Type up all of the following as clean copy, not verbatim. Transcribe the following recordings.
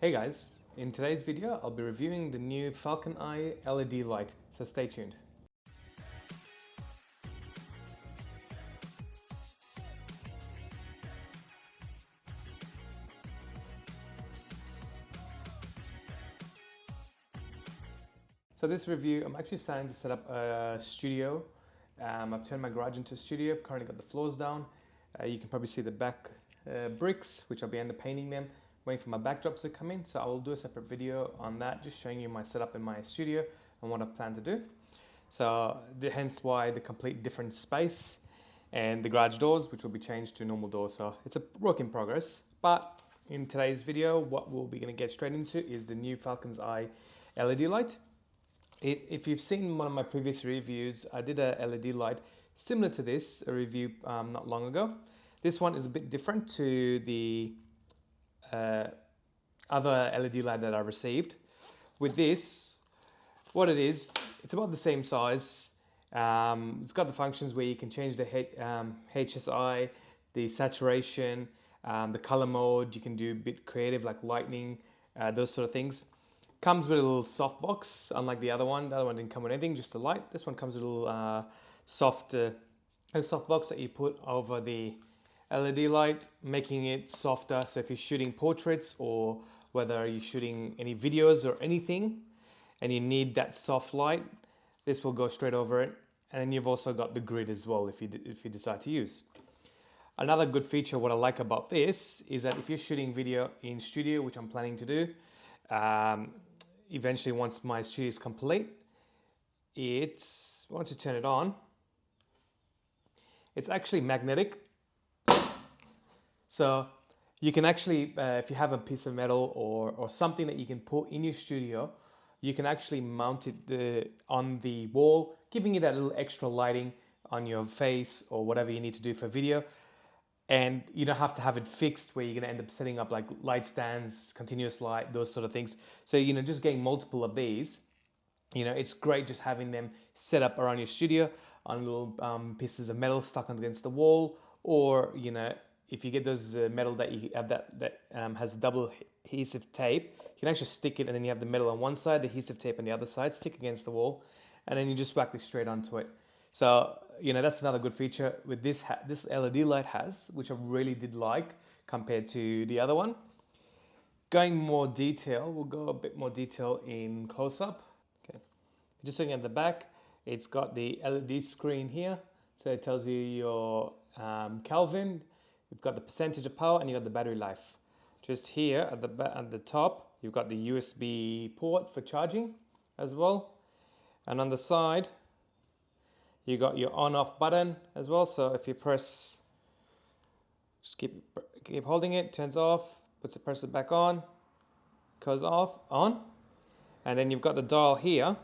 Hey guys, in today's video I'll be reviewing the new Falconeye LED light, so stay tuned. So this review, I'm actually starting to set up a studio. I've turned my garage into a studio. I've currently got the floors down. You can probably see the back bricks, which I'll be end up painting them. Waiting for my backdrops to come in, so I will do a separate video on that, just showing you my setup in my studio and what I've planned to do. So hence why the complete different space and the garage doors, which will be changed to normal doors. So it's a work in progress, but in today's video, what we'll be going to get straight into is the new Falconeye LED light. If you've seen one of my previous reviews, I did a LED light similar to this, a review not long ago. This one is a bit different to the other LED light that I received. With this, what it is, it's about the same size. It's got the functions where you can change the HSI, the saturation, the color mode. You can do a bit creative like lightning, those sort of things. Comes with a little soft box, unlike the other one. The other one didn't come with anything, just a light. This one comes with a little soft box that you put over the LED light, making it softer. So if you're shooting portraits or whether you're shooting any videos or anything and you need that soft light, this will go straight over it. And then you've also got the grid as well if you decide to use. Another good feature, what I like about this, is that if you're shooting video in studio, which I'm planning to do, eventually once my studio is complete, once you turn it on, it's actually magnetic. So you can actually, if you have a piece of metal or something that you can put in your studio, you can actually mount it on the wall, giving you that little extra lighting on your face or whatever you need to do for video. And you don't have to have it fixed where you're going to end up setting up like light stands, continuous light, those sort of things. So, just getting multiple of these, it's great just having them set up around your studio on little pieces of metal stuck against the wall, or, if you get those metal that you have that has double adhesive tape, you can actually stick it and then you have the metal on one side, the adhesive tape on the other side, stick against the wall, and then you just whack this straight onto it. So, that's another good feature with this LED light has, which I really did like compared to the other one. Going more detail, we'll go a bit more detail in close-up. Okay, just looking at the back, it's got the LED screen here. So it tells you your Kelvin. You've got the percentage of power and you've got the battery life. Just here at the top, you've got the USB port for charging as well. And on the side, you got your on-off button as well. So if you press, just keep holding it, turns off, press it back on, goes off, on. And then you've got the dial here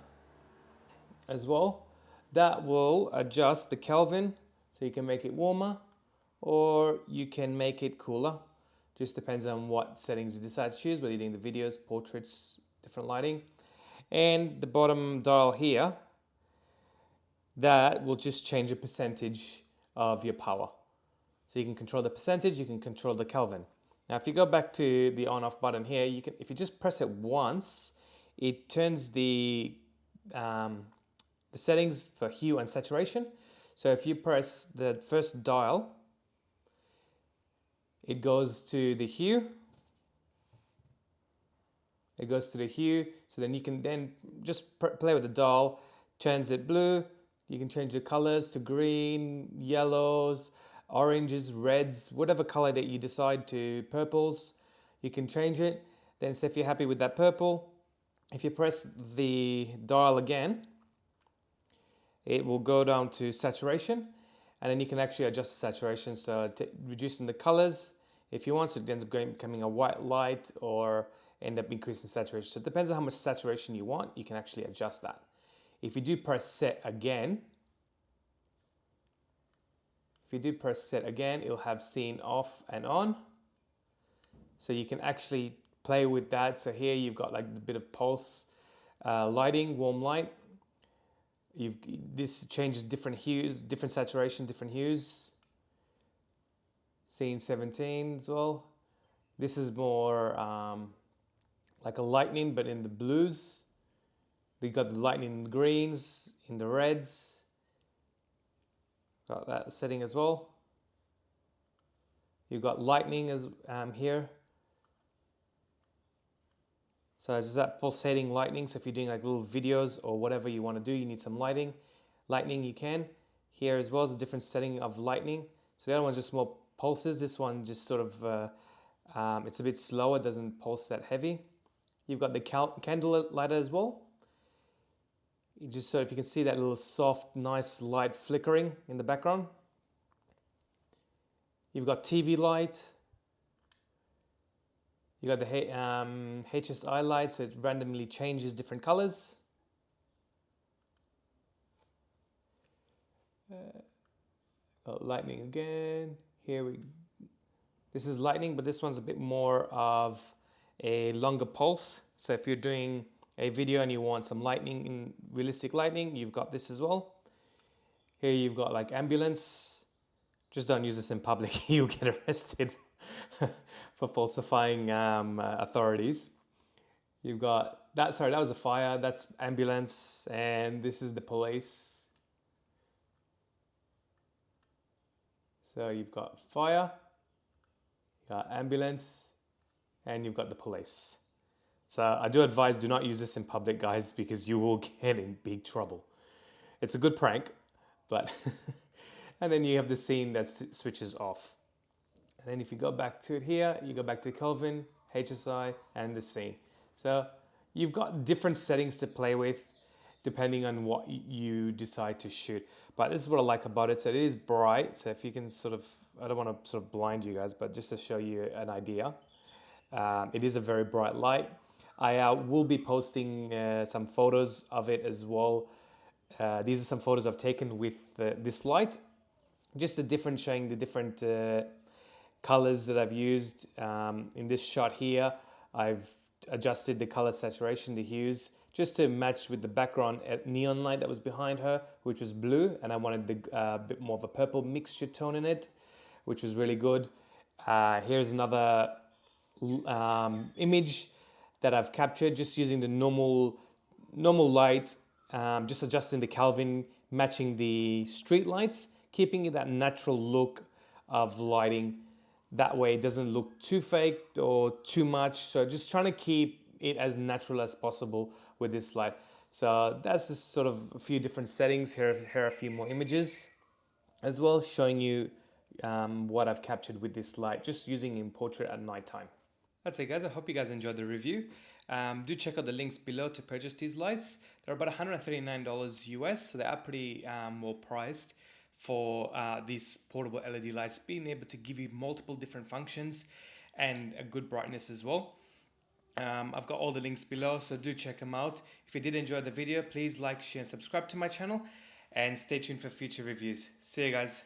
as well. That will adjust the Kelvin, so you can make it warmer or you can make it cooler. Just depends on what settings you decide to choose, whether you're doing the videos, portraits, different lighting. And the bottom dial here, that will just change the percentage of your power. So you can control the percentage, you can control the Kelvin. Now if you go back to the on-off button here, if you just press it once, it turns the settings for hue and saturation. So if you press the first dial, it goes to the hue. It goes to the hue, so then you can then just play with the dial, turns it blue. You can change the colors to green, yellows, oranges, reds, whatever color that you decide to, purples, you can change it. Then say if you're happy with that purple, if you press the dial again, it will go down to saturation, and then you can actually adjust the saturation, so reducing the colors if you want, so it ends up becoming a white light or end up increasing saturation. So it depends on how much saturation you want, you can actually adjust that. If you do press set again, it'll have scene off and on. So you can actually play with that. So here you've got like a bit of pulse lighting, warm light. This changes different hues, different saturation, different hues. Scene 17 as well. This is more like a lightning, but in the blues. We got the lightning in the greens, in the reds. Got that setting as well. You've got lightning as here. So it's just that pulsating lightning. So if you're doing like little videos or whatever you want to do, you need some lighting. Lightning you can. Here as well is a different setting of lightning. So the other one's just more pulses. This one just sort of, it's a bit slower, doesn't pulse that heavy. You've got the candle lighter as well. You just so if you can see that little soft, nice light flickering in the background. You've got TV light. You got the HSI light, so it randomly changes different colors. Lightning again. This is lightning, but this one's a bit more of a longer pulse. So if you're doing a video and you want some lightning, in realistic lightning, you've got this as well. Here you've got like ambulance. Just don't use this in public, you'll get arrested for falsifying authorities. You've got that, sorry, that was a fire, that's ambulance, and this is the police. So you've got fire, you've got ambulance, and you've got the police. So I do advise, do not use this in public, guys, because you will get in big trouble. It's a good prank, but and then you have the scene that switches off. And then if you go back to it here, you go back to Kelvin, HSI, and the scene. So you've got different settings to play with depending on what you decide to shoot. But this is what I like about it. So it is bright. So if you can sort of, I don't want to sort of blind you guys, but just to show you an idea. It is a very bright light. I will be posting some photos of it as well. These are some photos I've taken with this light. Just showing the different colors that I've used. In this shot here, I've adjusted the color saturation, the hues, just to match with the background neon light that was behind her, which was blue, and I wanted a bit more of a purple mixture tone in it, which was really good. Here's another image that I've captured just using the normal light, just adjusting the Kelvin, matching the street lights, keeping it that natural look of lighting. That way it doesn't look too fake or too much. So just trying to keep it as natural as possible with this light. So that's just sort of a few different settings. Here are a few more images as well, showing you what I've captured with this light, just using in portrait at nighttime. That's it, guys. I hope you guys enjoyed the review. Do check out the links below to purchase these lights. They're about $139 US, so they are pretty well priced for these portable LED lights, being able to give you multiple different functions and a good brightness as well. I've got all the links below, so do check them out. If you did enjoy the video, please like, share, and subscribe to my channel, and stay tuned for future reviews. See you guys.